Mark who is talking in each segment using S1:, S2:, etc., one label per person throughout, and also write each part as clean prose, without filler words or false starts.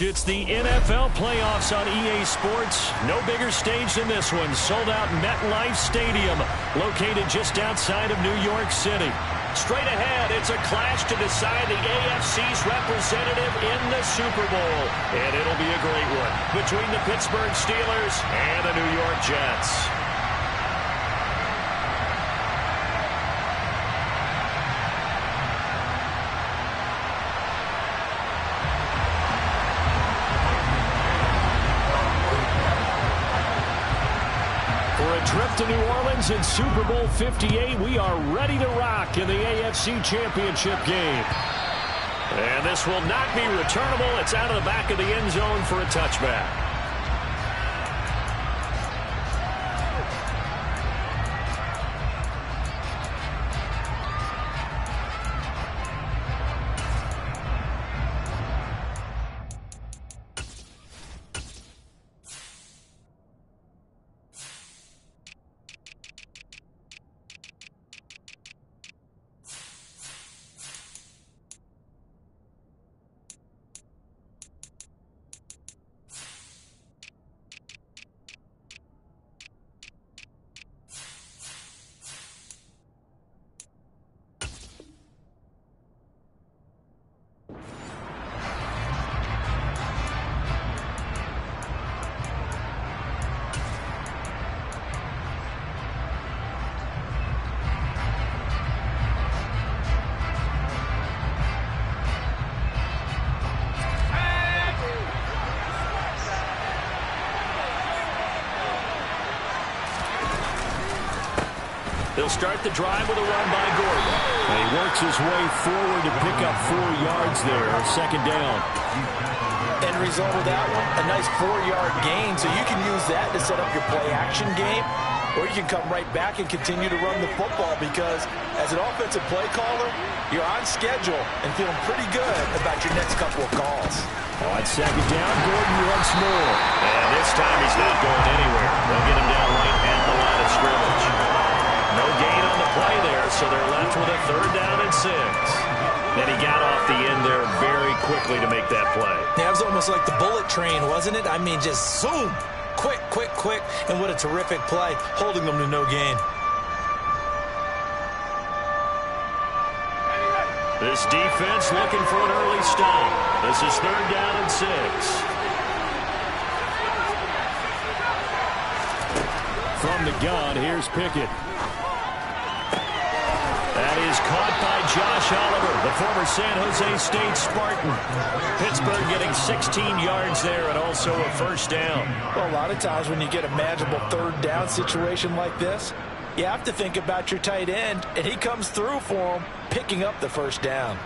S1: It's the NFL playoffs on EA Sports. No bigger stage than this one. Sold out MetLife Stadium, located just outside of New York City. Straight ahead, it's a clash to decide the AFC's representative in the Super Bowl. And it'll be a great one between the Pittsburgh Steelers and the New York Jets. Trip to New Orleans in Super Bowl 58. We are ready to rock in the AFC Championship game. And this will not be returnable. It's out of the back of the end zone for a touchback. They'll start the drive with a run by Gordon. And he works his way forward to pick up 4 yards there. Second down.
S2: End result of that one, a nice 4-yard gain. So you can use that to set up your play-action game, or you can come right back and continue to run the football because as an offensive play caller, you're on schedule and feeling pretty good about your next couple of calls.
S1: On second down, Gordon once more. And this time he's not going anywhere. They'll get him down right at the line of scrimmage. No gain on the play there, so they're left with a 3rd down and 6. And he got off the end there very quickly to make that play.
S2: Yeah, it was almost like the bullet train, wasn't it? I mean, just zoom. Quick, quick, quick. And what a terrific play, holding them to no gain.
S1: This defense looking for an early stop. This is 3rd down and 6. From the gun, here's Pickett. That is caught by Josh Oliver, the former San Jose State Spartan. Pittsburgh getting 16 yards there and also a 1st down.
S2: Well, a lot of times when you get a manageable 3rd down situation like this, you have to think about your tight end, and he comes through for him, picking up the 1st down.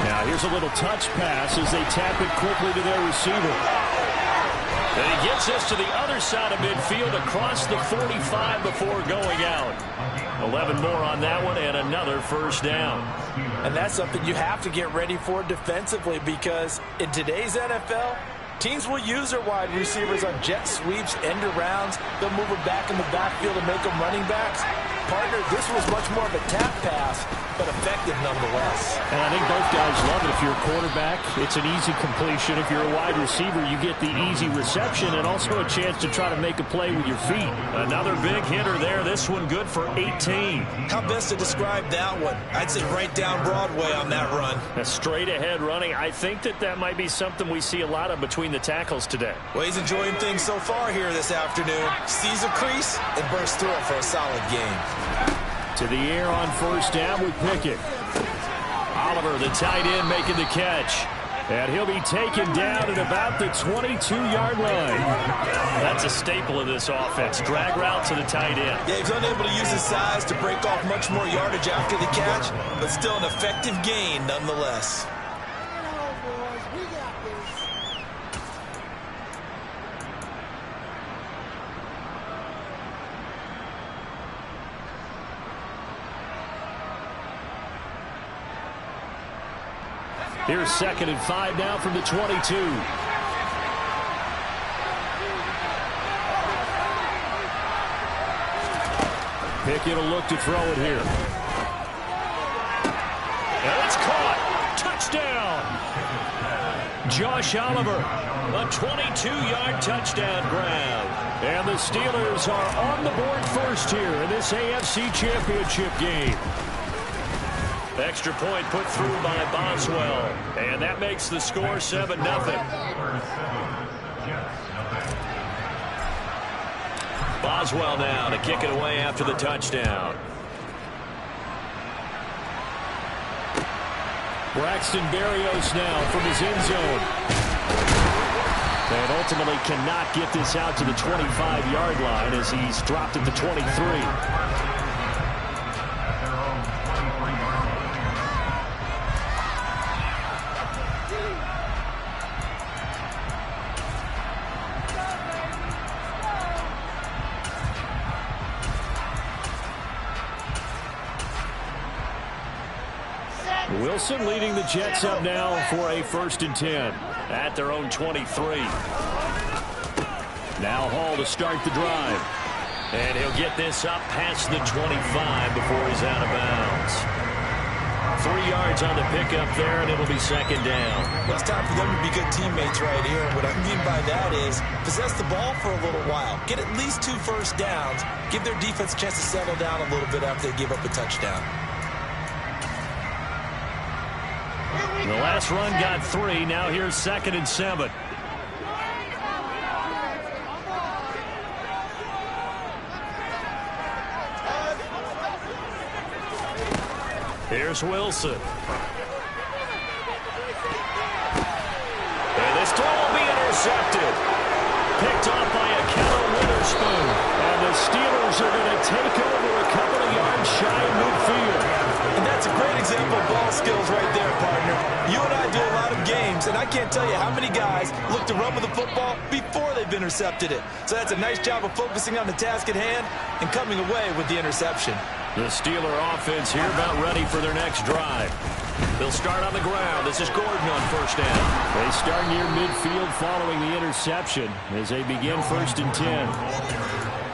S1: Now here's a little touch pass as they tap it quickly to their receiver. And he gets us to the other side of midfield across the 45 before going out. 11 more on that one and another 1st down.
S2: And that's something you have to get ready for defensively because in today's NFL, teams will use their wide receivers on jet sweeps, end arounds. They'll move them back in the backfield and make them running backs. Partner, this was much more of a tap pass, but effective nonetheless.
S1: And I think both guys love it. If you're a quarterback, it's an easy completion. If you're a wide receiver, you get the easy reception and also a chance to try to make a play with your feet. Another big hitter there. This one good for 18.
S2: How best to describe that one? I'd say right down Broadway on that run.
S1: A straight ahead running. I think that might be something we see a lot of between the tackles today.
S2: Well, he's enjoying things so far here this afternoon. Sees a crease and bursts through it for a solid game.
S1: To the air on 1st down with Pickett. Oliver, the tight end, making the catch. And he'll be taken down at about the 22-yard line. That's a staple of this offense. Drag route to the tight end.
S2: Yeah, he's unable to use his size to break off much more yardage after the catch, but still an effective gain nonetheless.
S1: Here's 2nd and 5 now from the 22. Pickett will look to throw it here. And it's caught. Touchdown. Josh Oliver, a 22-yard touchdown grab. And the Steelers are on the board first here in this AFC Championship game. Extra point put through by Boswell. And that makes the score 7-0. Boswell now to kick it away after the touchdown. Braxton Berrios now from his end zone. And ultimately cannot get this out to the 25-yard line as he's dropped at the 23. Wilson leading the Jets up now for a 1st and 10 at their own 23. Now Hall to start the drive. And he'll get this up past the 25 before he's out of bounds. 3 yards on the pickup there, and it'll be 2nd down.
S2: Well, it's time for them to be good teammates right here. What I mean by that is possess the ball for a little while. Get at least 2 first downs. Give their defense a chance to settle down a little bit after they give up a touchdown.
S1: The last run got 3. Now here's 2nd and 7. Here's Wilson. And this throw will be intercepted. Picked off by a Keller Witherspoon. And the Steelers are going to take over a couple of yards shy of midfield.
S2: And that's a great example of ball skills right there, partner. You and I do a lot of games, and I can't tell you how many guys look to run with the football before they've intercepted it. So that's a nice job of focusing on the task at hand and coming away with the interception.
S1: The Steeler offense here about ready for their next drive. They'll start on the ground. This is Gordon on 1st down. They start near midfield following the interception as they begin 1st and 10.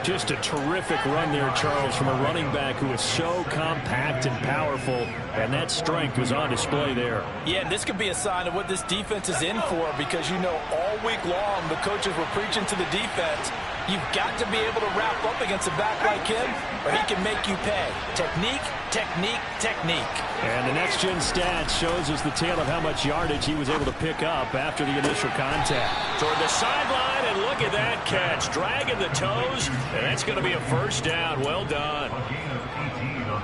S1: Just a terrific run there, Charles, from a running back who is so compact and powerful, and that strength was on display there.
S2: Yeah, and this could be a sign of what this defense is in for, because you know all week long the coaches were preaching to the defense, you've got to be able to wrap up against a back like him, or he can make you pay. Technique, technique, technique.
S1: And the next-gen stats shows us the tale of how much yardage he was able to pick up after the initial contact. Toward the sideline, and look at that catch. Dragging the toes, and that's going to be a 1st down. Well done.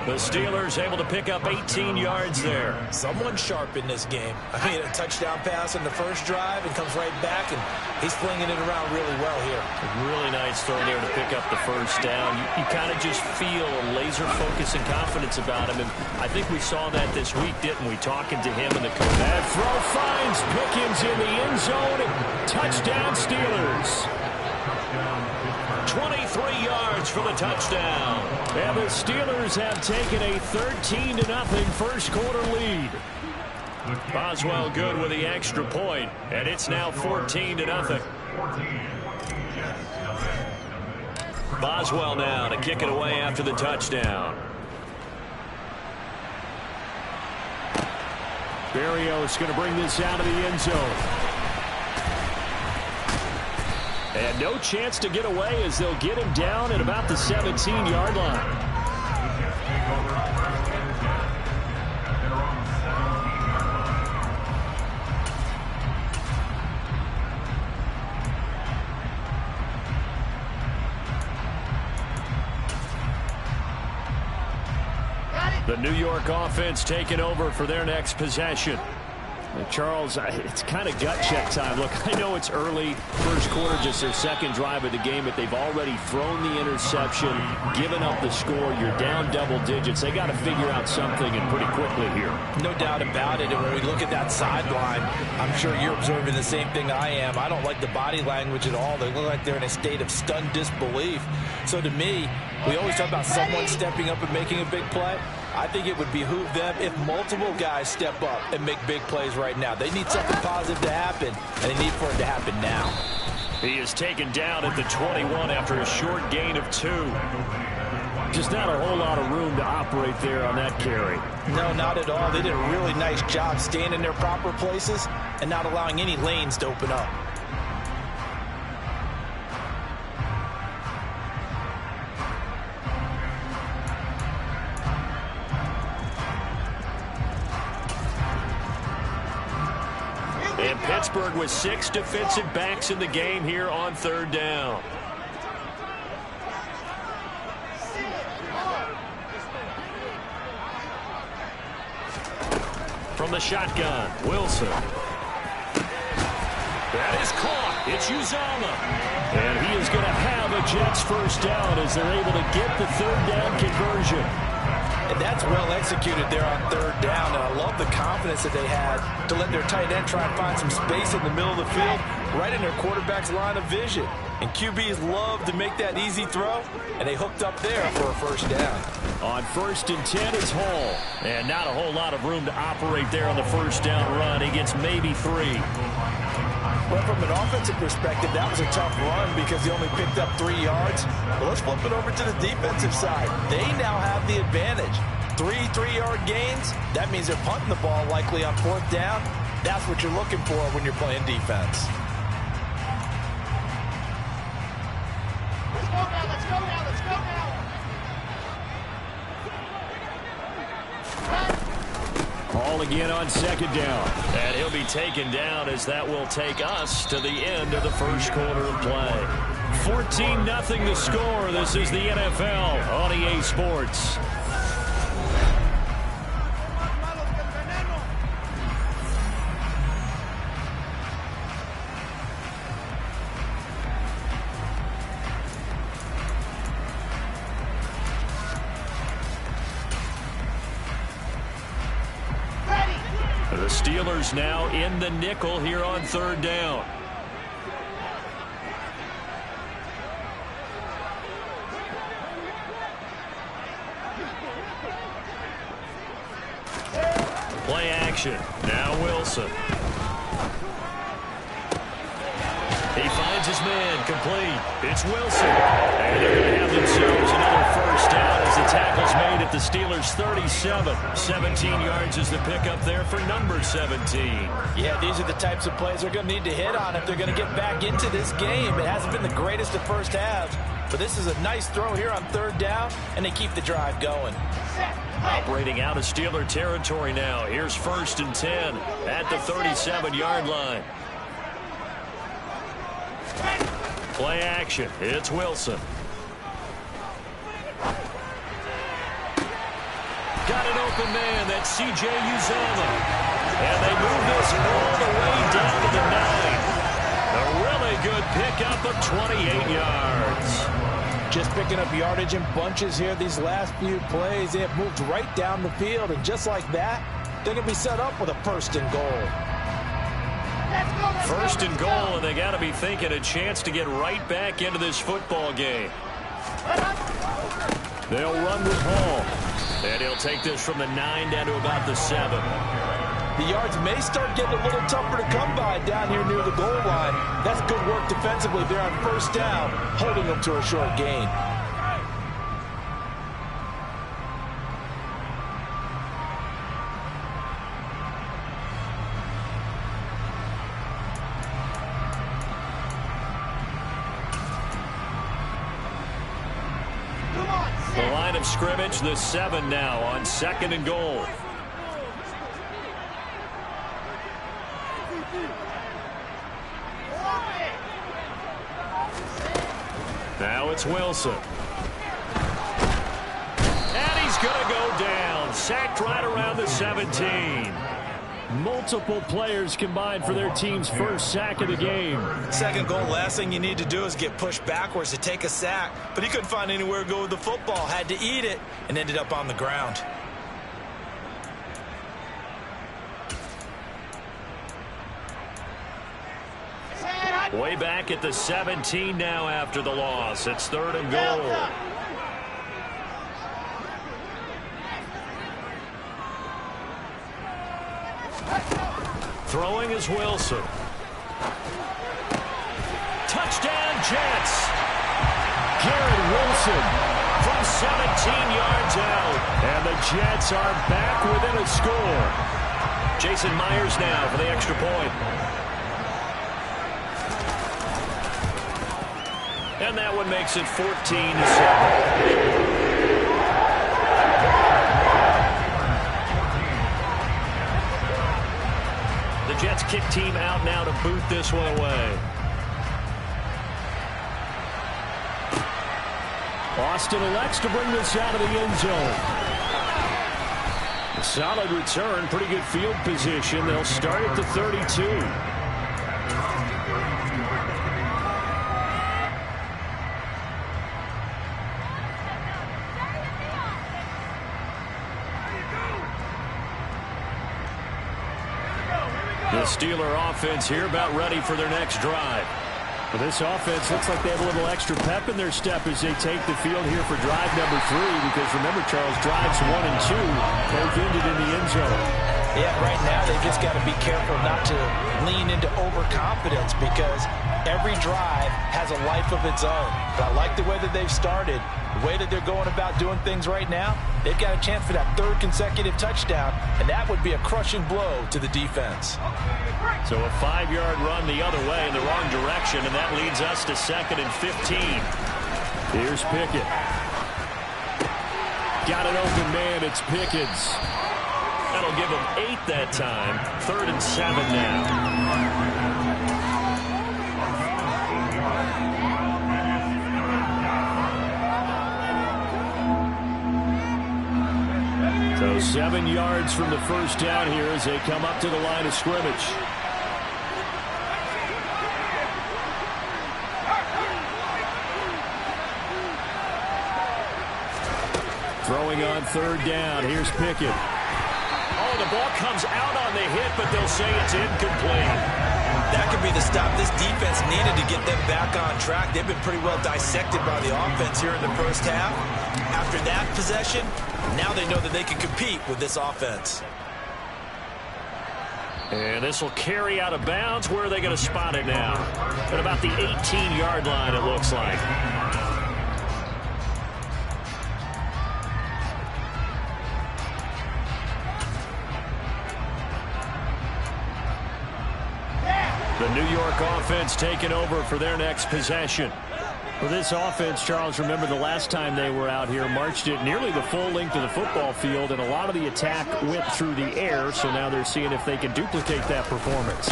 S1: The Steelers able to pick up 18 yards there.
S2: Someone sharp in this game. I mean, a touchdown pass on the first drive and comes right back, and he's flinging it around really well here.
S1: Really nice throw there to pick up the 1st down. You kind of just feel a laser focus and confidence about him, and I think we saw that this week, didn't we, talking to him and the coach. That throw finds Pickens in the end zone. Touchdown Steelers. 23 yards for the touchdown. And the Steelers have taken a 13-0 1st quarter lead. Boswell good with the extra point, and it's now 14-0. Boswell now to kick it away after the touchdown. Berrios going to bring this out of the end zone. And no chance to get away as they'll get him down at about the 17-yard line. The New York offense taking over for their next possession. Charles, it's kind of gut check time. Look, I know it's early, 1st quarter, just their 2nd drive of the game, but they've already thrown the interception, given up the score. You're down double digits. They got to figure out something, and pretty quickly here.
S2: No doubt about it. And when we look at that sideline, I'm sure you're observing the same thing I am. I don't like the body language at all. They look like they're in a state of stunned disbelief. So to me, we always talk about someone stepping up and making a big play. I think it would behoove them if multiple guys step up and make big plays right now. They need something positive to happen, and they need for it to happen now.
S1: He is taken down at the 21 after a short gain of 2. Just not a whole lot of room to operate there on that carry.
S2: No, not at all. They did a really nice job staying in their proper places and not allowing any lanes to open up.
S1: And Pittsburgh with 6 defensive backs in the game here on 3rd down. From the shotgun, Wilson. That is caught. It's Uzomah. And he is going to have a Jets first down as they're able to get the 3rd down conversion.
S2: And that's well executed there on 3rd down. And I love the confidence that they had to let their tight end try and find some space in the middle of the field, right in their quarterback's line of vision. And QBs love to make that easy throw, and they hooked up there for a first down.
S1: On 1st and 10, it's Hall. And not a whole lot of room to operate there on the first down run. He gets maybe 3.
S2: But from an offensive perspective, that was a tough run because he only picked up 3 yards. But let's flip it over to the defensive side. They now have the advantage. 3 3-yard gains. That means they're punting the ball likely on 4th down. That's what you're looking for when you're playing defense.
S3: Let's go now, let's go now, let's go now.
S1: Ball again on 2nd down. And he'll be taken down as that will take us to the end of the first quarter of play. 14-0 the score. This is the NFL on EA Sports. The Steelers now in the nickel here on 3rd down. Play action. Now Wilson. He finds his man complete. It's Wilson. And they're going to have themselves another first down as the tackle's made at the Steelers' 37. 17 yards is the pickup there for number 17.
S2: Yeah, these are the types of plays they're going to need to hit on if they're going to get back into this game. It hasn't been the greatest of first halves, but this is a nice throw here on 3rd down, and they keep the drive going.
S1: Operating out of Steeler territory now. Here's 1st and 10 at the 37-yard line. Play action. It's Wilson. Got an open man. That's C.J. Uzomah. And they move this all the way down to the 9. A really good pickup of 28 yards.
S2: Just picking up yardage in bunches here these last few plays. They have moved right down the field, and just like that, they're going to be set up with a 1st and goal.
S1: 1st and goal, and they got to be thinking a chance to get right back into this football game. They'll run with Hall. And he'll take this from the 9 down to about the 7.
S2: The yards may start getting a little tougher to come by down here near the goal line. That's good work defensively there on 1st down, holding them to a short gain.
S1: The line of scrimmage, the 7 now on 2nd and goal. Now it's Wilson. And he's going to go down. Sacked right around the 17. Multiple players combined for their team's first sack of the game.
S2: 2nd goal, last thing you need to do is get pushed backwards to take a sack. But he couldn't find anywhere to go with the football. Had to eat it and ended up on the ground.
S1: Way back at the 17 now after the loss. It's 3rd and goal. Throwing is Wilson. Touchdown, Jets. Garrett Wilson for 17 yards out. And the Jets are back within a score. Jason Myers now for the extra point. And that one makes it 14-7. The Jets kick team out now to boot this one away. Austin elects to bring this out of the end zone. A solid return, pretty good field position. They'll start at the 32. The Steeler offense here about ready for their next drive. Well, this offense looks like they have a little extra pep in their step as they take the field here for drive number 3, because remember, Charles, drives 1 and 2 both ended in the end zone.
S2: Yeah, right now they've just got to be careful not to lean into overconfidence, because every drive has a life of its own. But I like the way that they've started, the way that they're going about doing things right now. They've got a chance for that 3rd consecutive touchdown, and that would be a crushing blow to the defense.
S1: So a 5-yard run the other way in the wrong direction, and that leads us to 2nd and 15. Here's Pickett. Got an open man. It's Pickens. That'll give him 8 that time. 3rd and 7 now. So 7 yards from the first down here as they come up to the line of scrimmage. Throwing on 3rd down. Here's Pickett. Oh, the ball comes out on the hit, but they'll say it's incomplete.
S2: That could be the stop this defense needed to get them back on track. They've been pretty well dissected by the offense here in the first half. After that possession, now they know that they can compete with this offense.
S1: And this will carry out of bounds. Where are they going to spot it now? At about the 18-yard line, it looks like. The New York offense taking over for their next possession. For this offense, Charles, remember the last time they were out here, marched it nearly the full length of the football field, and a lot of the attack went through the air, so now they're seeing if they can duplicate that performance.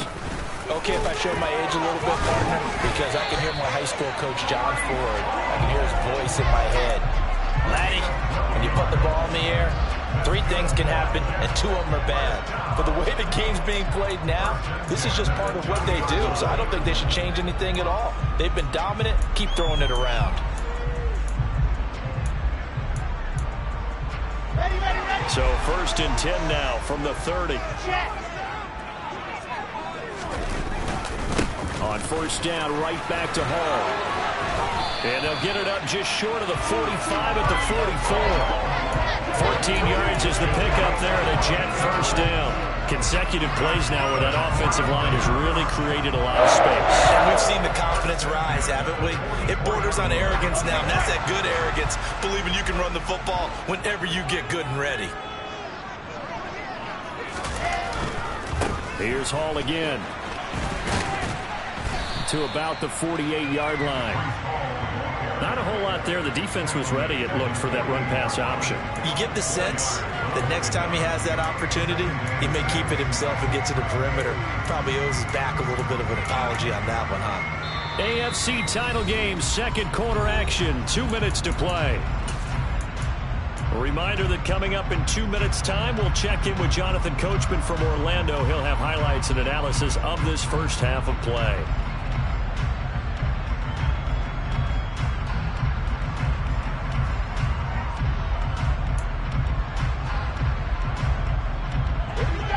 S2: Okay, if I show my age a little bit, partner, because I can hear my high school coach, John Ford. I can hear his voice in my head. Laddie, when you put the ball in the air, 3 things can happen, and 2 of them are bad. But the way the game's being played now, this is just part of what they do. So I don't think they should change anything at all. They've been dominant. Keep throwing it around.
S1: So 1st and 10 now from the 30. On 1st down, right back to Hall. And they'll get it up just short of the 45 at the 44. 14 yards is the pickup there, and a Jet 1st down. Consecutive plays now where that offensive line has really created a lot of space.
S2: And we've seen the confidence rise, haven't we? It borders on arrogance now, and that's that good arrogance, believing you can run the football whenever you get good and ready.
S1: Here's Hall again. To about the 48-yard line. Not a whole lot there. The defense was ready, it looked, for that run-pass option.
S2: You get the sense that next time he has that opportunity, he may keep it himself and get to the perimeter. Probably owes his back a little bit of an apology on that one, huh?
S1: AFC title game, 2nd quarter action, 2 minutes to play. A reminder that coming up in 2 minutes' time, we'll check in with Jonathan Coachman from Orlando. He'll have highlights and analysis of this first half of play.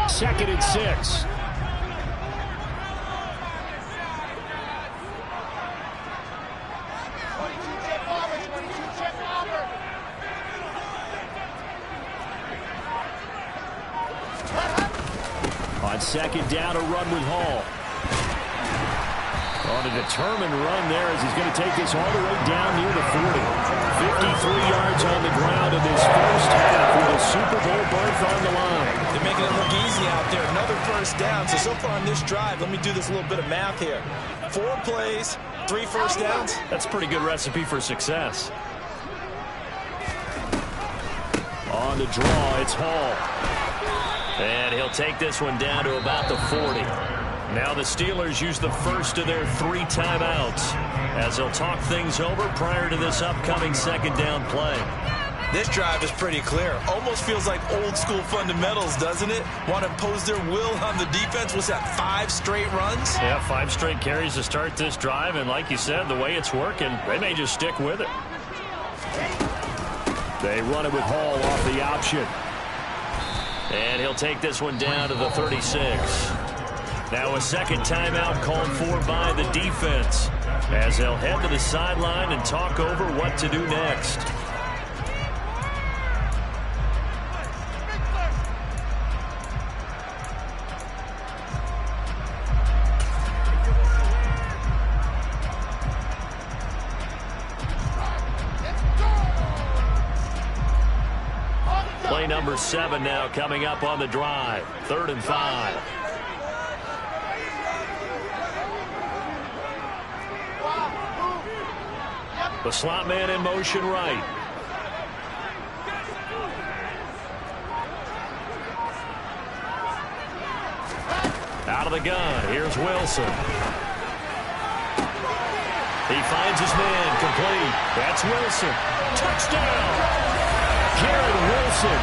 S1: Second and 6. On 2nd down, a run with Hall. On a determined run there as he's going to take this all the way down near the 40. 53 yards on the ground in this first half with a Super Bowl berth on the line.
S2: They're making it look easy out there. Another first down. So far on this drive, let me do this little bit of math here. 4 plays, 3 first downs.
S1: That's a pretty good recipe for success. On the draw, it's Hall. And he'll take this one down to about the 40. Now the Steelers use the first of their 3 timeouts as they'll talk things over prior to this upcoming second down play.
S2: This drive is pretty clear. Almost feels like old school fundamentals, doesn't it? Want to impose their will on the defense. Was that 5 straight runs?
S1: Yeah, 5 straight carries to start this drive. And like you said, the way it's working, they may just stick with it. They run it with Hall off the option. And he'll take this one down to the 36. Now a second timeout called for by the defense as they'll head to the sideline and talk over what to do next. Play number 7 now coming up on the drive. 3rd and 5. The slot man in motion right. Out of the gun. Here's Wilson. He finds his man complete. That's Wilson. Touchdown. Garrett Wilson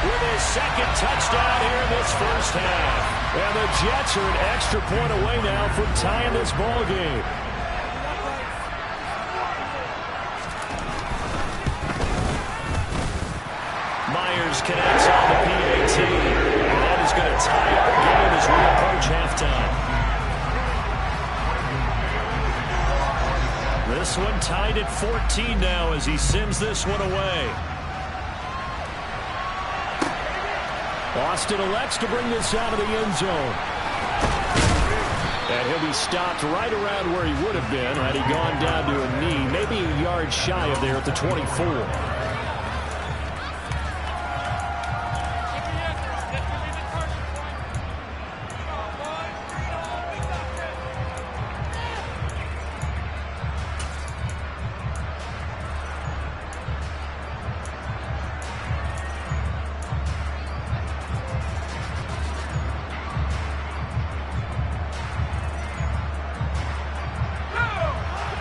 S1: with his second touchdown here in this first half. And the Jets are an extra point away now from tying this ball game. Myers connects on the PAT. And that is going to tie up the game as we approach halftime. This one tied at 14 now as he sends this one away. Austin elects to bring this out of the end zone. And he'll be stopped right around where he would have been had he gone down to a knee, maybe a yard shy of there at the 24.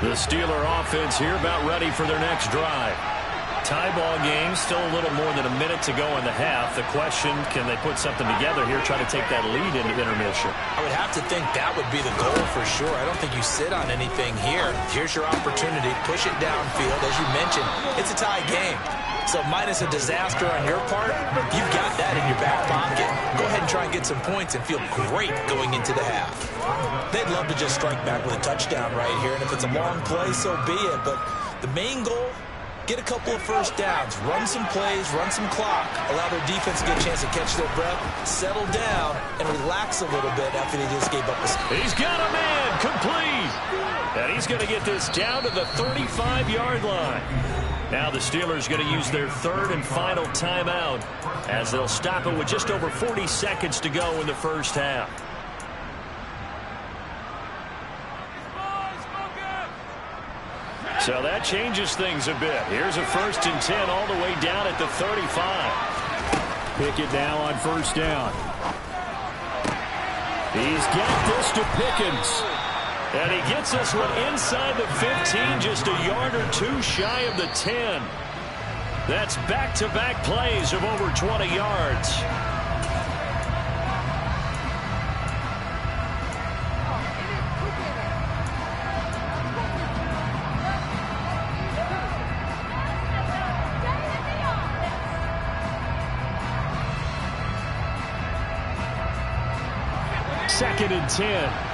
S1: The Steeler offense here about ready for their next drive. Tie ball game, still a little more than a minute to go in the half. The question, can they put something together here, try to take that lead into intermission?
S2: I would have to think that would be the goal for sure. I don't think you sit on anything here. Here's your opportunity. Push it downfield. As you mentioned, it's a tie game. So minus a disaster on your part, you've got that in your back pocket. Go ahead and try and get some points and feel great going into the half. They'd love to just strike back with a touchdown right here, and if it's a long play, so be it. But the main goal, get a couple of first downs, run some plays, run some clock, allow their defense to get a chance to catch their breath, settle down, and relax a little bit after they just gave up a...
S1: He's got a man complete. And he's going to get this down to the 35-yard line. Now the Steelers going to use their 3rd and final timeout as they'll stop it with just over 40 seconds to go in the first half. So that changes things a bit. Here's a 1st and 10 all the way down at the 35. Pickett now on first down. He's got this to Pickens. And he gets this one inside the 15, just a yard or 2 shy of the 10. That's back-to-back plays of over 20 yards. Second and 10.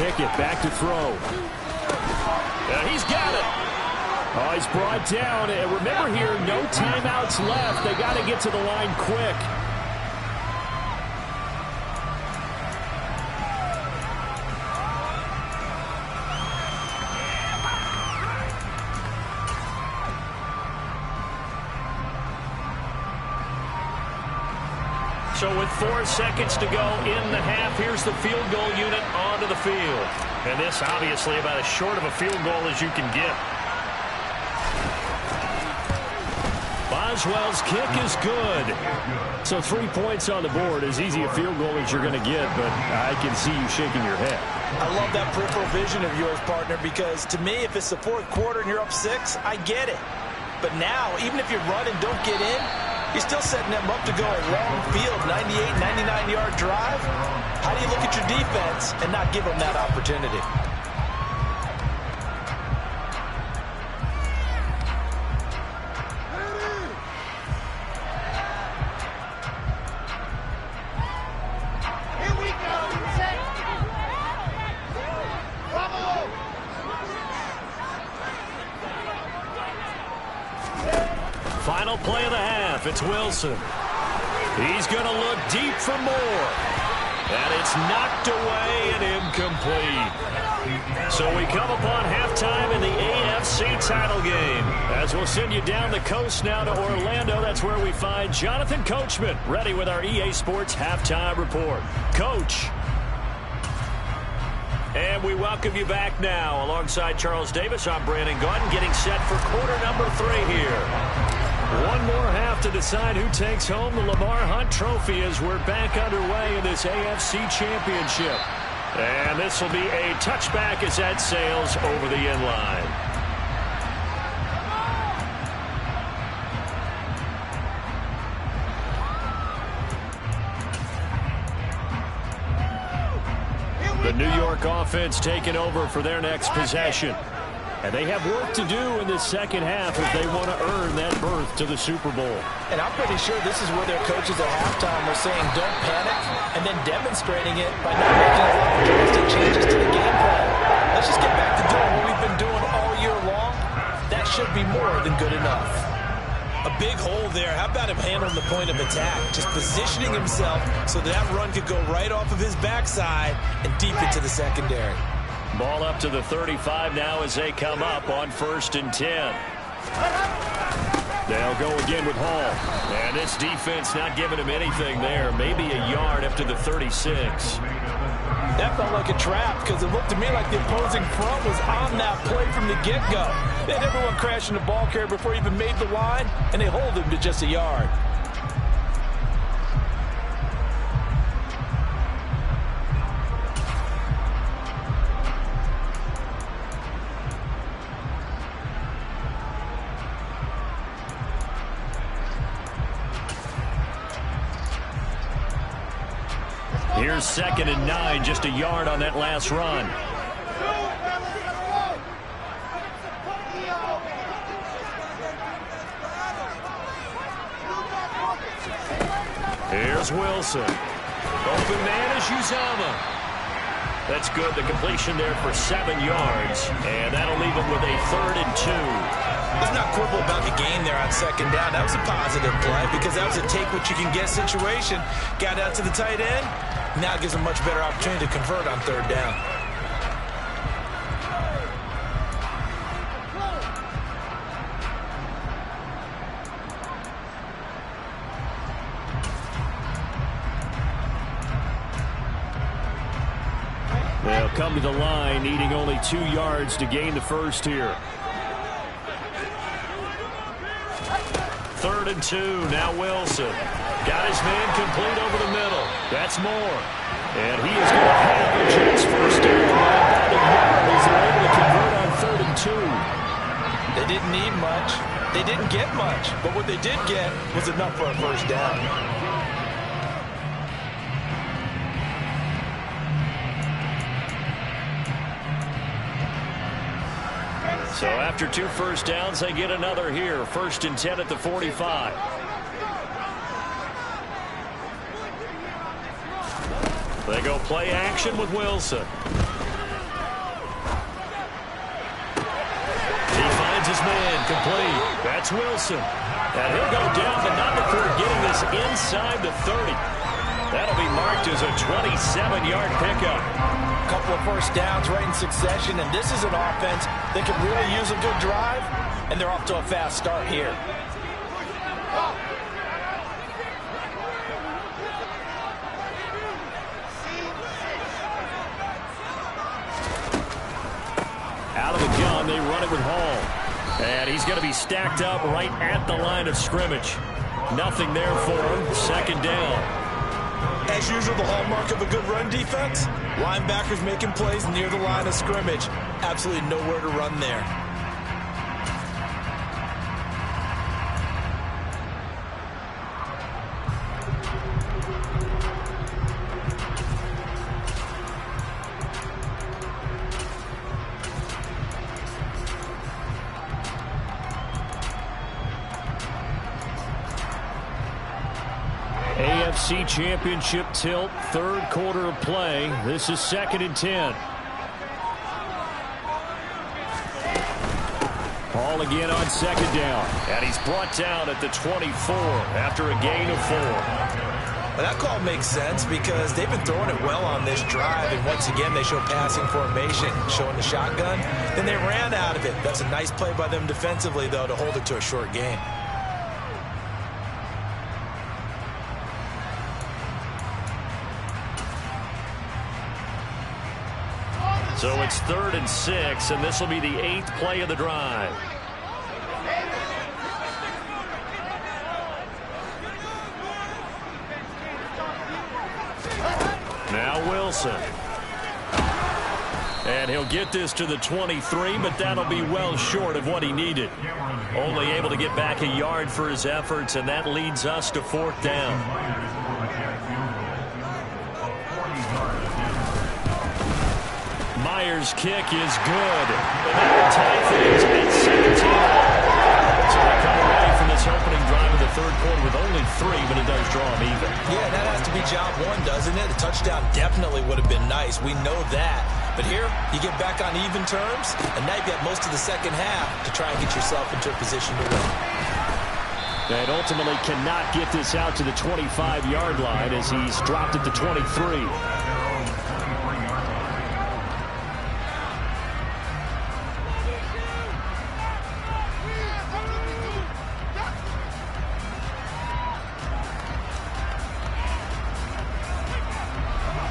S1: Pickett back to throw. And he's got it. Oh, he's brought down. And remember here, no timeouts left. They got to get to the line quick. So with 4 seconds to go in the half, here's the field goal unit onto the field. And this obviously about as short of a field goal as you can get. Boswell's kick is good. So 3 points on the board, as easy a field goal as you're going to get, but I can see you shaking your head.
S2: I love that peripheral vision of yours, partner, because to me, if it's the fourth quarter and you're up 6, I get it. But now, even if you run and don't get in, you're still setting them up to go a long field, 98, 99-yard drive. How do you look at your defense and not give them that opportunity?
S3: Here we go. Set. Bravo.
S1: Final play of the half. It's Wilson. He's going to look deep for more. And it's knocked away and incomplete. So we come upon halftime in the AFC title game. As we'll send you down the coast now to Orlando. That's where we find Jonathan Coachman ready with our EA Sports halftime report. Coach. And we welcome you back now. Alongside Charles Davis, I'm Brandon Gaudin, getting set for quarter number 3 here. One more half to decide who takes home the Lamar Hunt Trophy as we're back underway in this AFC Championship. And this will be a touchback as that sails over the end line. The New York offense taking over for their next possession. And they have work to do in this second half if they want to earn that berth to the Super Bowl.
S2: And I'm pretty sure this is where their coaches at halftime were saying don't panic, and then demonstrating it by not making a lot of drastic changes to the game plan. Let's just get back to doing what we've been doing all year long. That should be more than good enough. A big hole there. How about him handling the point of attack? Just positioning himself so that run could go right off of his backside and deep into the secondary.
S1: Ball up to the 35 now as they come up on 1st and 10. They'll go again with Hall. And this defense not giving him anything there. Maybe a yard up to the 36.
S2: That felt like a trap because it looked to me like the opposing front was on that play from the get-go. They had everyone crashing the ball carrier before he even made the line, and they hold him to just a yard.
S1: Here's 2nd and 9, just a yard on that last run. Here's Wilson. Open man is Uzama. That's good. The completion there for 7 yards. And that'll leave him with a 3rd and 2.
S2: Let's not quibble about the game there on 2nd down. That was a positive play because that was a take-what-you-can-get situation. Got out to the tight end. Now it gives them much better opportunity to convert on 3rd down.
S1: They'll come to the line, needing only 2 yards to gain the first here. 3rd and 2, now Wilson. Got his man complete over the middle. That's Moore. And he is going to have the Jets first down by about a yard as they're able to convert on 3rd and 2.
S2: They didn't need much. They didn't get much. But what they did get was enough for a first down.
S1: So after 2 first downs, they get another here. 1st and 10 at the 45. They go play action with Wilson. He finds his man, complete. That's Wilson. And he'll go down, but not before getting this inside the 30. That'll be marked as a 27-yard pickup.
S2: A couple of first downs right in succession, and this is an offense that can really use a good drive, and they're off to a fast start here.
S1: Out of the gun, they run it with Hall. And he's going to be stacked up right at the line of scrimmage. Nothing there for him. Second down.
S2: As usual, the hallmark of a good run defense, linebackers making plays near the line of scrimmage. Absolutely nowhere to run there.
S1: AFC Championship tilt, third quarter of play. This is 2nd and 10. Hall again on second down. And he's brought down at the 24 after a gain of 4.
S2: Well, that call makes sense because they've been throwing it well on this drive, and once again they show passing formation, showing the shotgun. Then they ran out of it. That's a nice play by them defensively, though, to hold it to a short gain.
S1: So it's 3rd and 6, and this will be the 8th play of the drive. Now Wilson. And he'll get this to the 23, but that'll be well short of what he needed. Only able to get back a yard for his efforts, and that leads us to 4th down. Myers' kick is good. And that will tie things at 17. So they come away from this opening drive of the third quarter with only 3, but it does draw them even.
S2: Yeah, that has to be job 1, doesn't it? A touchdown definitely would have been nice. We know that. But here, you get back on even terms, and now you've got most of the second half to try and get yourself into a position to win.
S1: And ultimately cannot get this out to the 25-yard line as he's dropped at the 23.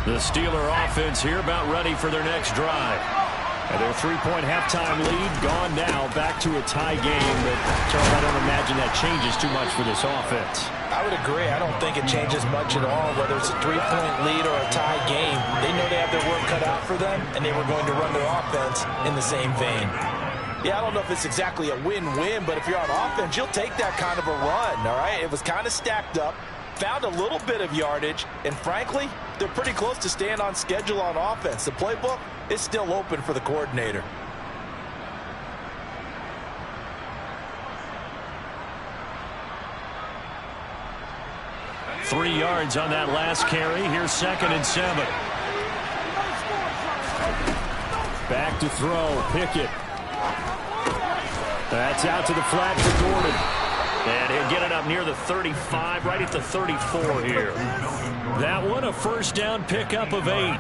S1: The Steeler offense here about ready for their next drive. And their 3-point halftime lead gone now, back to a tie game. But Charles, I don't imagine that changes too much for this offense.
S2: I would agree. I don't think it changes much at all, whether it's a 3-point lead or a tie game. They know they have their work cut out for them, and they were going to run their offense in the same vein. Yeah, I don't know if it's exactly a win-win, but if you're on offense, you'll take that kind of a run, all right? It was kind of stacked up. Found a little bit of yardage, and frankly, they're pretty close to staying on schedule on offense. The playbook is still open for the coordinator.
S1: Three yards on that last carry. Here's 2nd and 7. Back to throw. Pickett. That's out to the flat for Gordon. And he'll get it up near the 35, right at the 34 here. That one, a first down pickup of 8.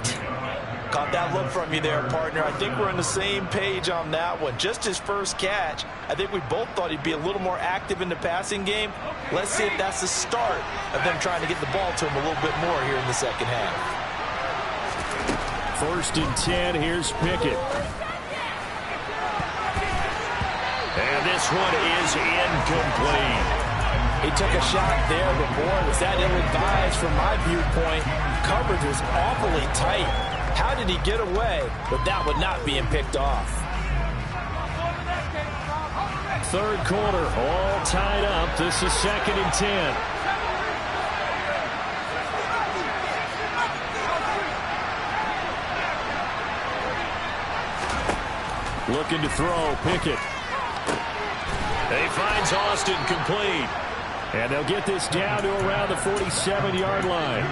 S2: Caught that look from you there, partner. I think we're on the same page on that one. Just his first catch. I think we both thought he'd be a little more active in the passing game. Let's see if that's the start of them trying to get the ball to him a little bit more here in the second half.
S1: 1st and 10, here's Pickett. And this one is incomplete.
S2: He took a shot there, but boy, was that ill-advised from my viewpoint. Coverage was awfully tight. How did he get away with that one not being picked off?
S1: Third quarter, all tied up. This is 2nd and 10. Looking to throw, Pickett. He finds Austin complete. And they'll get this down to around the 47-yard line.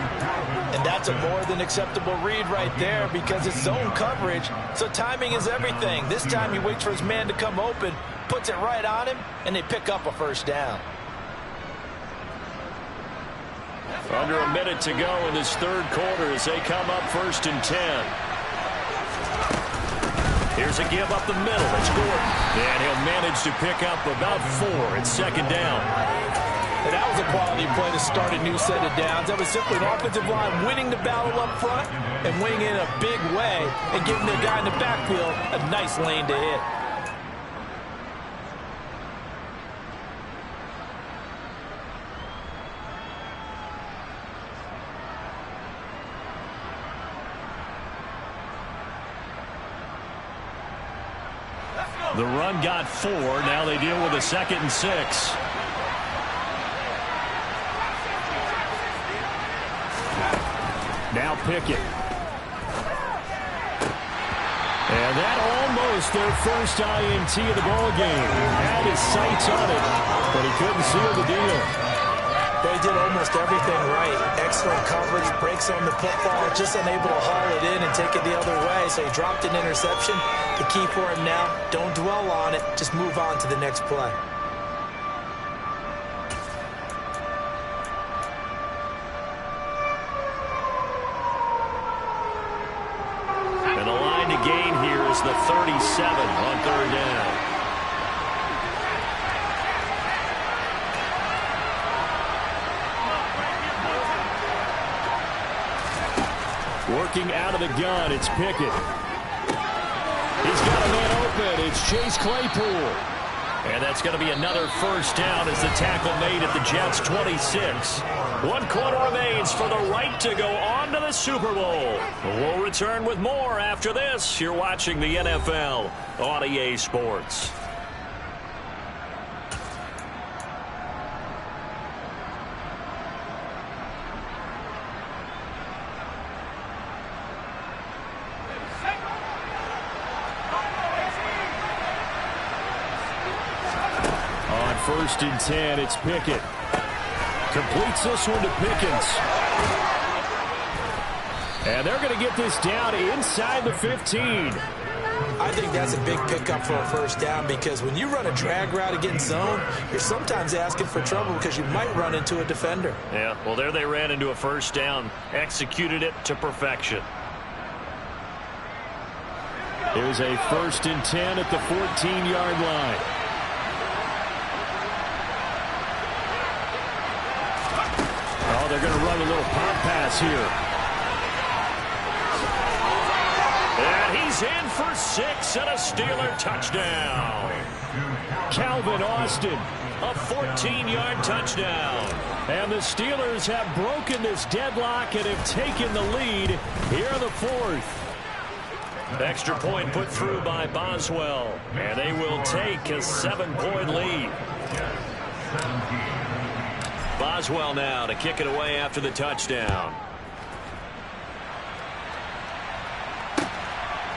S2: And that's a more than acceptable read right there because it's zone coverage, so timing is everything. This time he waits for his man to come open, puts it right on him, and they pick up a first down.
S1: Under a minute to go in this third quarter as they come up 1st and 10. Here's a give up the middle. It's Gordon. And he'll manage to pick up about 4. It's 2nd down.
S2: And that was a quality play to start a new set of downs. That was simply an offensive line winning the battle up front and winning it in a big way and giving their guy in the backfield a nice lane to hit.
S1: The run got 4. Now they deal with a 2nd and 6. Now Pickett. And that almost their first INT of the ball game. Had his sights on it, but he couldn't seal the deal.
S2: They did almost everything right. Excellent coverage, breaks on the football, just unable to haul it in and take it the other way. So he dropped an interception. The key for him now, don't dwell on it. Just move on to the next play.
S1: And the line to gain here is the 37 on 3rd down. Working out of the gun, it's Pickett. He's got a man open. It's Chase Claypool. And that's going to be another first down as the tackle made at the Jets' 26. 1 quarter remains for the right to go on to the Super Bowl. We'll return with more after this. You're watching the NFL on EA Sports. On 1st and 10, it's Pickett. Completes this one to Pickens. And they're going to get this down inside the 15.
S2: I think that's a big pickup for a first down because when you run a drag route against zone, you're sometimes asking for trouble because you might run into a defender.
S1: Yeah, well, there they ran into a first down, executed it to perfection. Here's a 1st and 10 at the 14-yard line. Oh, they're going to run a little pop pass here. And he's in for 6 and a Steeler touchdown. Calvin Austin, a 14-yard touchdown. And the Steelers have broken this deadlock and have taken the lead here in the 4th. Extra point put through by Boswell. And they will take a 7-point lead. Boswell now to kick it away after the touchdown.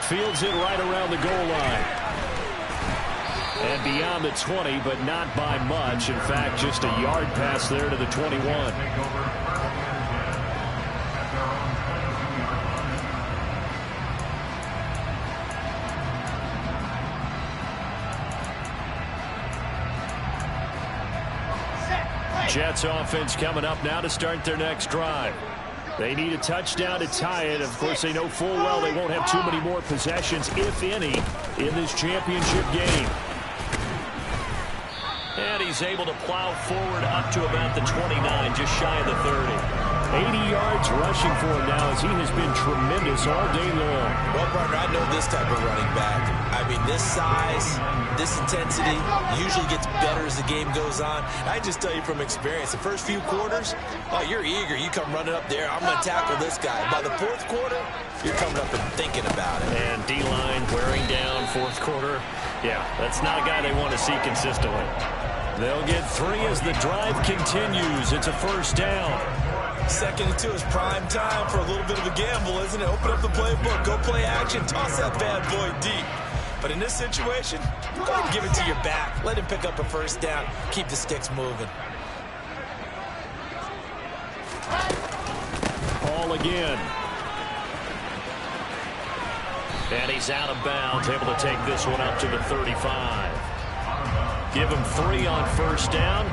S1: Fields it right around the goal line. And beyond the 20, but not by much. In fact, just a yard pass there to the 21. Jets offense coming up now to start their next drive. They need a touchdown to tie it. Of course, they know full well they won't have too many more possessions, if any, in this championship game. And he's able to plow forward up to about the 29, just shy of the 30. 80 yards rushing for him now as he has been tremendous all day long.
S2: Well, partner, I know this type of running back. I mean, this size, this intensity usually gets better as the game goes on. I just tell you from experience, the first few quarters, oh, you're eager. You come running up there, I'm going to tackle this guy. By the 4th quarter, you're coming up and thinking about it.
S1: And D-line wearing down 4th quarter. Yeah, that's not a guy they want to see consistently. They'll get 3 as the drive continues. It's a first down.
S2: 2nd and 2 is prime time for a little bit of a gamble, isn't it? Open up the playbook, go play action, toss that bad boy deep. But in this situation, go ahead and give it to your back. Let him pick up a first down. Keep the sticks moving.
S1: Ball again. And he's out of bounds, able to take this one up to the 35. Give them 3 on first down.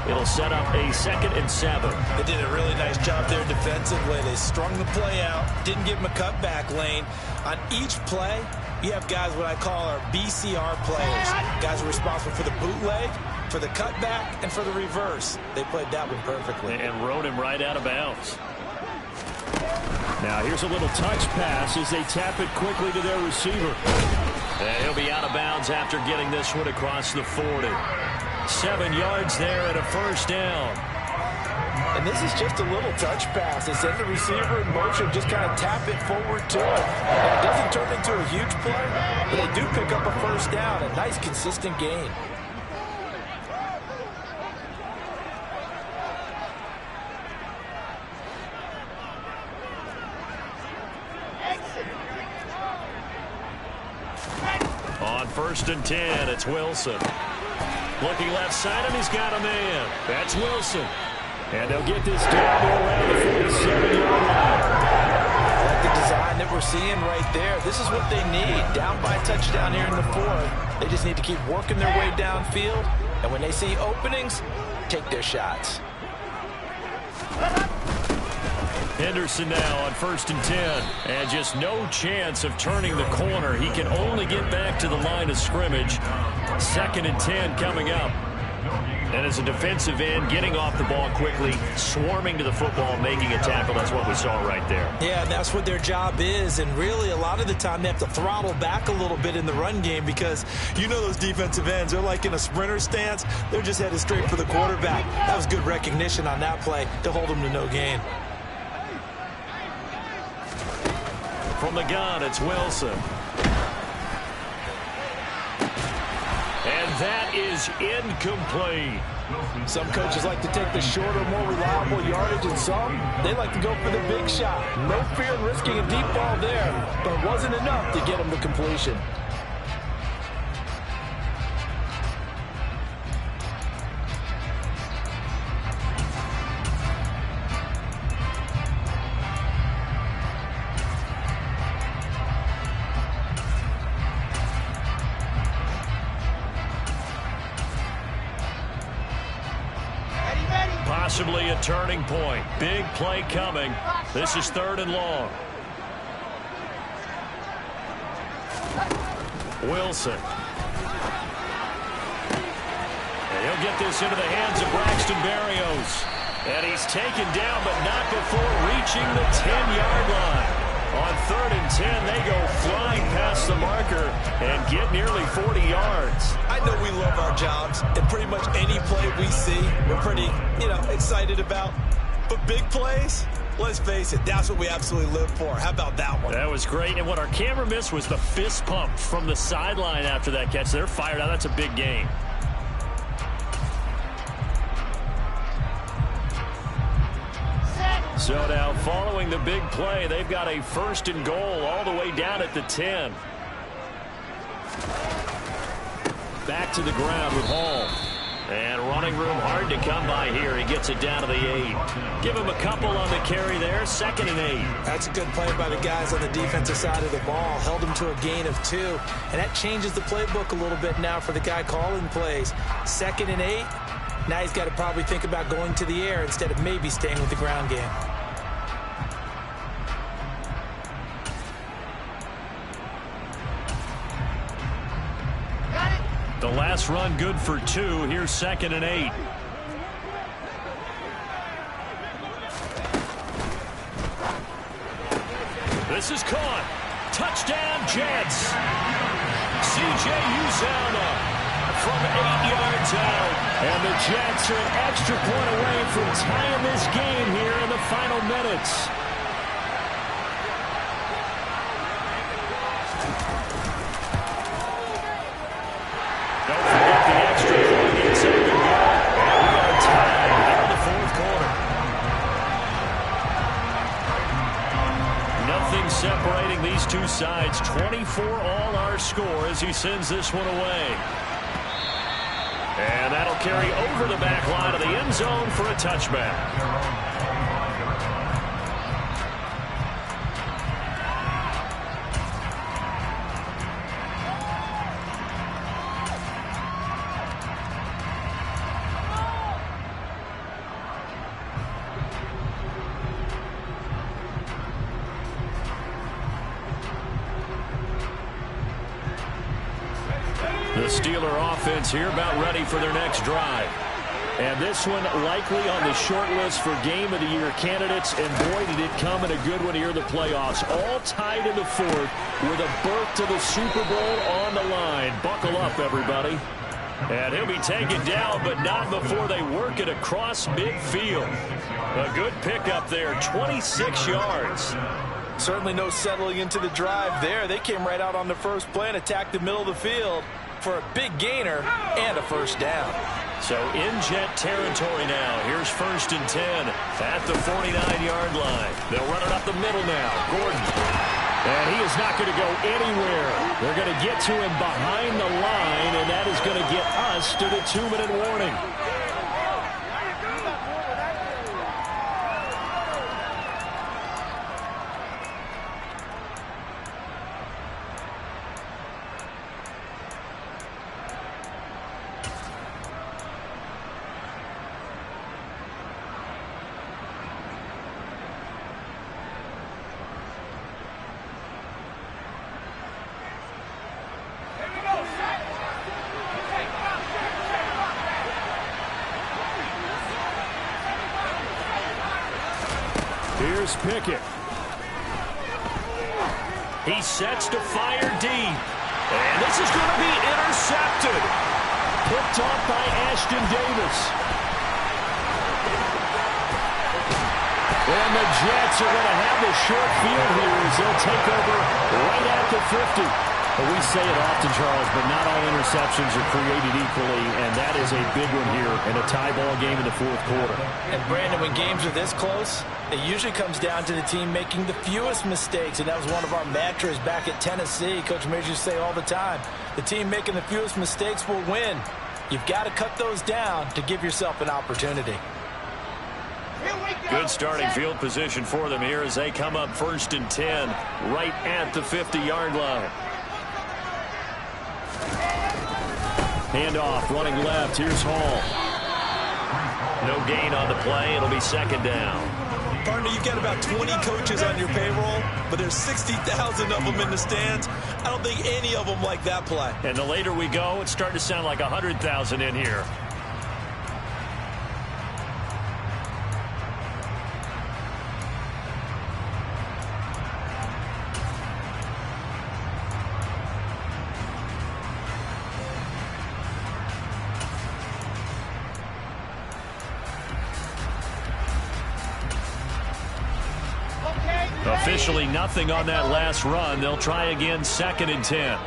S1: It'll set up a 2nd and 7.
S2: They did a really nice job there defensively. They strung the play out, didn't give them a cutback lane. On each play, you have guys what I call our BCR players. Guys are responsible for the bootleg, for the cutback, and for the reverse. They played that one perfectly.
S1: And rode him right out of bounds. Now here's a little touch pass as they tap it quickly to their receiver. And he'll be out of bounds after getting this one across the 40. 7 yards there and a first down.
S2: And this is just a little touch pass. They send the receiver in motion, just kind of tap it forward to him. And it doesn't turn into a huge play, but they do pick up a first down. A nice, consistent gain.
S1: On 1st and 10, it's Wilson. Looking left side, and he's got a man. That's Wilson. And they'll get this down to around the 47-yard line.
S2: I like the design that we're seeing right there. This is what they need. Down by a touchdown here in the 4th. They just need to keep working their way downfield. And when they see openings, take their shots.
S1: Henderson now on 1st and 10. And just no chance of turning the corner. He can only get back to the line of scrimmage. 2nd and 10 coming up. And as a defensive end, getting off the ball quickly, swarming to the football, making a tackle. That's what we saw right there.
S2: Yeah, that's what their job is. And really, a lot of the time, they have to throttle back a little bit in the run game because you know those defensive ends, they're like in a sprinter stance. They're just headed straight for the quarterback. That was good recognition on that play to hold them to no gain.
S1: From the gun, it's Wilson. And that is incomplete.
S2: Some coaches like to take the shorter, more reliable yardage, and some, they like to go for the big shot. No fear in risking a deep ball there, but it wasn't enough to get them to completion.
S1: Possibly a turning point. Big play coming. This is 3rd and long. Wilson. And he'll get this into the hands of Braxton Berrios. And he's taken down, but not before reaching the 10-yard line. On 3rd and 10, they go flying past the marker and get nearly 40 yards.
S2: I know we love our jobs, and pretty much any play we see, we're pretty, excited about. But big plays, let's face it, that's what we absolutely live for. How about that one?
S1: That was great, and what our camera missed was the fist pump from the sideline after that catch. They're fired out. That's a big gain. So now, following the big play, they've got a 1st and goal all the way down at the 10. Back to the ground with Hall. And running room hard to come by here. He gets it down to the 8. Give him a couple on the carry there. 2nd and 8.
S2: That's a good play by the guys on the defensive side of the ball. Held him to a gain of 2. And that changes the playbook a little bit now for the guy calling plays. 2nd and 8. Now he's got to probably think about going to the air instead of maybe staying with the ground game.
S1: The last run good for 2. Here's 2nd and 8. This is caught. Touchdown, Jets. C.J. Uzomah from 8 yards out. And the Jets are an extra point away from tying this game here in the final minutes. Don't forget the extra point. It's up and go. And we are tied here in the 4th quarter. Nothing separating these two sides. 24 all our score as he sends this one away. And that'll carry over the back line of the end zone for a touchback. Steeler offense here about ready for their next drive. And this one likely on the short list for Game of the Year candidates. And boy, did it come in a good one here in the playoffs. All tied in the fourth with a berth to the Super Bowl on the line. Buckle up, everybody. And he'll be taken down, but not before they work it across midfield. A good pickup there, 26 yards.
S2: Certainly no settling into the drive there. They came right out on the first play and attacked the middle of the field for a big gainer and a first down.
S1: So in jet territory now. Here's 1st and 10 at the 49-yard line. They'll run it up the middle now. Gordon. And he is not going to go anywhere. They're going to get to him behind the line, and that is going to get us to the 2-minute warning. Here's Pickett. He sets to fire deep. And this is going to be intercepted. Picked off by Ashton Davis. And the Jets are going to have the short field here as they'll take over right at the 50. But we say it often, Charles, but not all interceptions are created equally, and that is a big one here in a tie ball game in the fourth quarter.
S2: And, Brandon, when games are this close, it usually comes down to the team making the fewest mistakes, and that was one of our mantras back at Tennessee. Coach Major used to say all the time, the team making the fewest mistakes will win. You've got to cut those down to give yourself an opportunity.
S1: Good starting field position for them here as they come up 1st and 10 right at the 50-yard line. Handoff, running left. Here's Hall. No gain on the play. It'll be 2nd down.
S4: Partner, you've got about 20 coaches on your payroll, but there's 60,000 of them in the stands. I don't think any of them like that play.
S1: And the later we go, it's starting to sound like 100,000 in here. Officially nothing on that last run. They'll try again 2nd and 10.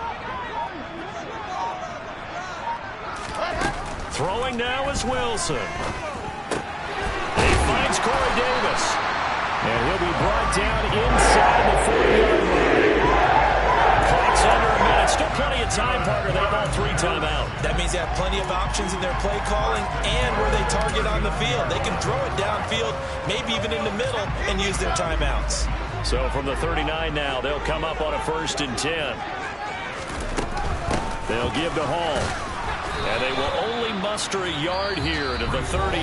S1: Throwing now is Wilson. He finds Corey Davis. And he'll be brought down inside the 40-yard line. Clock's under a minute. Still plenty of time, partner. They have all 3 timeout.
S4: That means they have plenty of options in their play calling and where they target on the field. They can throw it downfield, maybe even in the middle, and use their timeouts.
S1: So from the 39 now, they'll come up on a 1st and 10. They'll give to Hall. And they will only muster a yard here to the 38.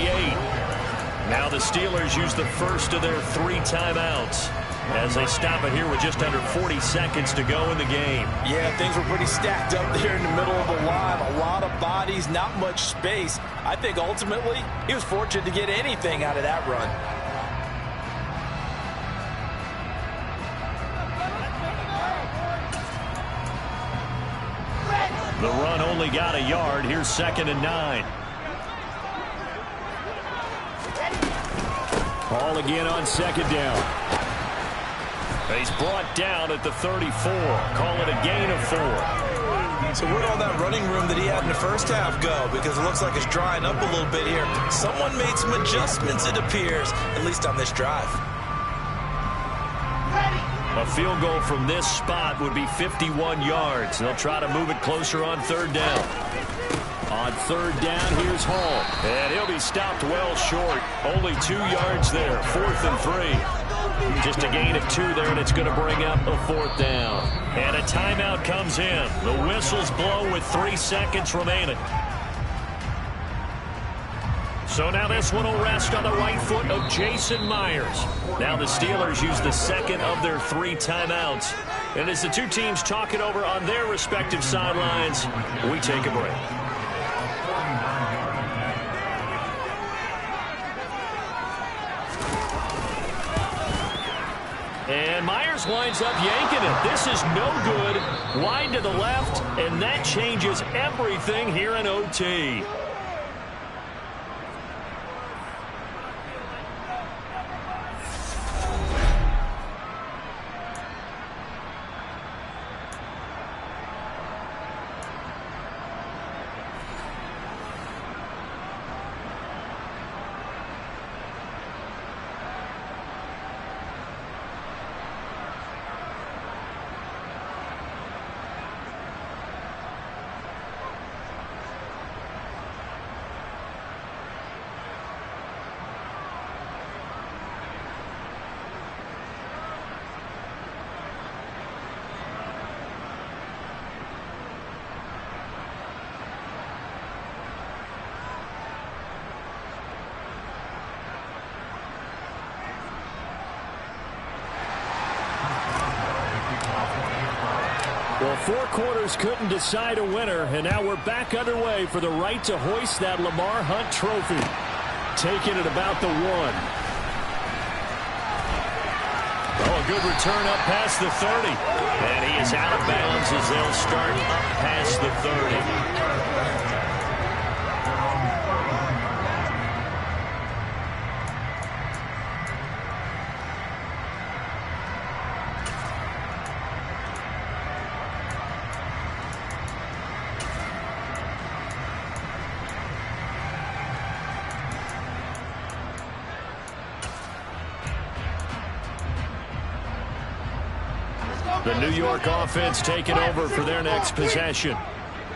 S1: Now the Steelers use the first of their 3 timeouts as they stop it here with just under 40 seconds to go in the game.
S2: Yeah, things were pretty stacked up there in the middle of the line. A lot of bodies, not much space. I think ultimately he was fortunate to get anything out of that run.
S1: The run only got a yard. Here's 2nd and 9. Hall again on 2nd down. He's brought down at the 34. Call it a gain of 4.
S4: So where'd all that running room that he had in the first half go? Because it looks like it's drying up a little bit here. Someone made some adjustments, it appears, at least on this drive.
S1: A field goal from this spot would be 51 yards. They'll try to move it closer on 3rd down. On 3rd down, here's Hall. And he'll be stopped well short. Only 2 yards there. 4th and 3. Just a gain of 2 there, and it's going to bring up a 4th down. And a timeout comes in. The whistles blow with 3 seconds remaining. So now this one will rest on the right foot of Jason Myers. Now the Steelers use the 2nd of their 3 timeouts And as the two teams talk it over on their respective sidelines, we take a break. And Myers winds up yanking it. This is no good. Wide to the left, and that changes everything here in OT. Well, 4 quarters couldn't decide a winner, and now we're back underway for the right to hoist that Lamar Hunt trophy. Taking it about the 1. Oh, a good return up past the 30. And he is out of bounds as they'll start up past the 30. The New York offense taking over for their next possession.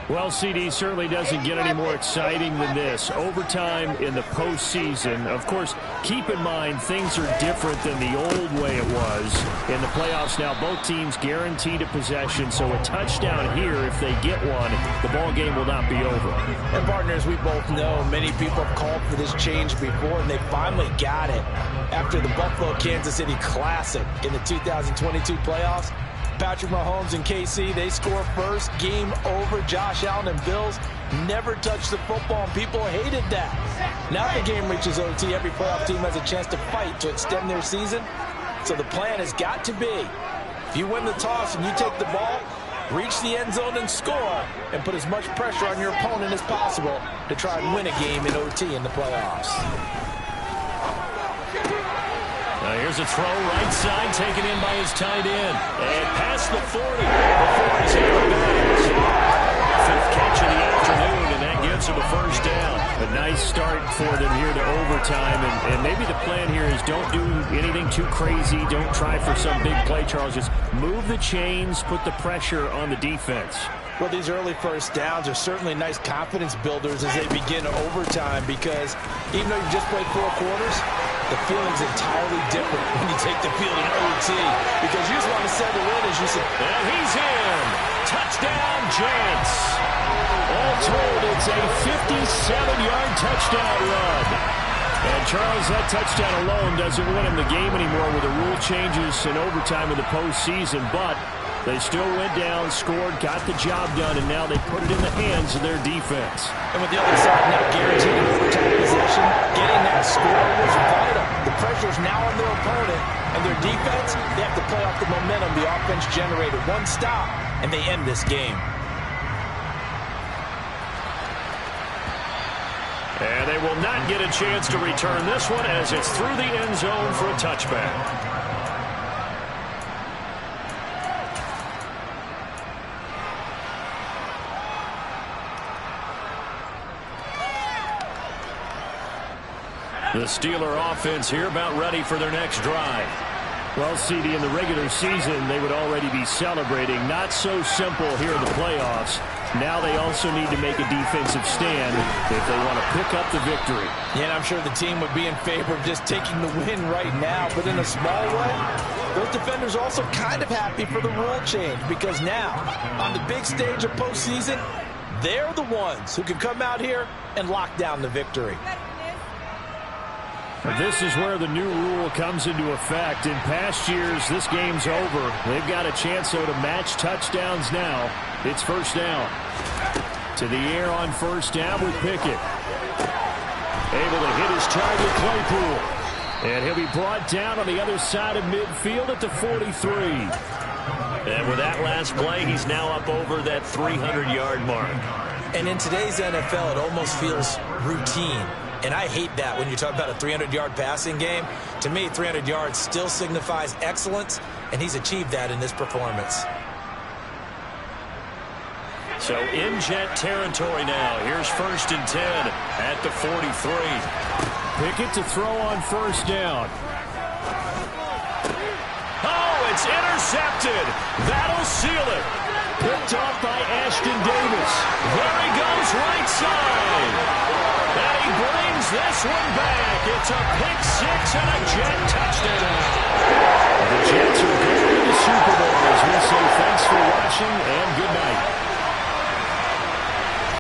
S1: Well, CD, certainly doesn't get any more exciting than this. Overtime in the postseason. Of course, keep in mind things are different than the old way it was. In the playoffs now, both teams guaranteed a possession, so a touchdown here, if they get one, the ball game will not be over.
S2: And partners, we both know many people have called for this change before, and they finally got it. After the Buffalo-Kansas City Classic in the 2022 playoffs, Patrick Mahomes and KC, they score first. Game over. Josh Allen and Bills never touched the football, and people hated that. Now the game reaches OT. Every playoff team has a chance to fight to extend their season. So the plan has got to be, if you win the toss and you take the ball, reach the end zone and score, and put as much pressure on your opponent as possible to try and win a game in OT in the playoffs.
S1: Here's a throw right side taken in by his tight end. And past the 40 before he's out of bounds. 5th catch of the afternoon, and that gives him a first down. A nice start for them here to overtime. And maybe the plan here is don't do anything too crazy. Don't try for some big play, Charles. Just move the chains, put the pressure on the defense.
S2: Well, these early first downs are certainly nice confidence builders as they begin overtime, because even though you've just played 4 quarters, the feeling's entirely different when you take the field in OT, because you just want to settle in as you said.
S1: And he's in. Touchdown, Giants. All told, it's a 57-yard touchdown run. And Charles, that touchdown alone doesn't win him the game anymore with the rule changes in overtime in the postseason, but they still went down, scored, got the job done, and now they put it in the hands of their defense.
S2: And with the other side now guaranteeing overtime possession, getting that score was vital. The pressure is now on their opponent, and their defense, they have to play off the momentum the offense generated. One stop, and they end this game.
S1: And they will not get a chance to return this one as it's through the end zone for a touchback. The Steeler offense here about ready for their next drive. Well, CD, in the regular season, they would already be celebrating. Not so simple here in the playoffs. Now they also need to make a defensive stand if they want to pick up the victory.
S2: Yeah, and I'm sure the team would be in favor of just taking the win right now, but in a small way, those defenders are also kind of happy for the rule change, because now, on the big stage of postseason, they're the ones who can come out here and lock down the victory.
S1: This is where the new rule comes into effect. In past years, this game's over. They've got a chance, though, to match touchdowns now. It's first down. To the air on first down with Pickett. Able to hit his target, Claypool. And he'll be brought down on the other side of midfield at the 43. And with that last play, he's now up over that 300-yard mark.
S2: And in today's NFL, it almost feels routine. And I hate that when you talk about a 300-yard passing game. To me, 300 yards still signifies excellence, and he's achieved that in this performance.
S1: So in Jet territory now. Here's first and 10 at the 43. Pickett to throw on first down. Oh, it's intercepted. That'll seal it. Picked off by Ashton Davis. There he goes, right side. And he brings this one back. It's a pick six and a Jet touchdown. The Jets are going to the Super Bowl as we say thanks for watching and good night.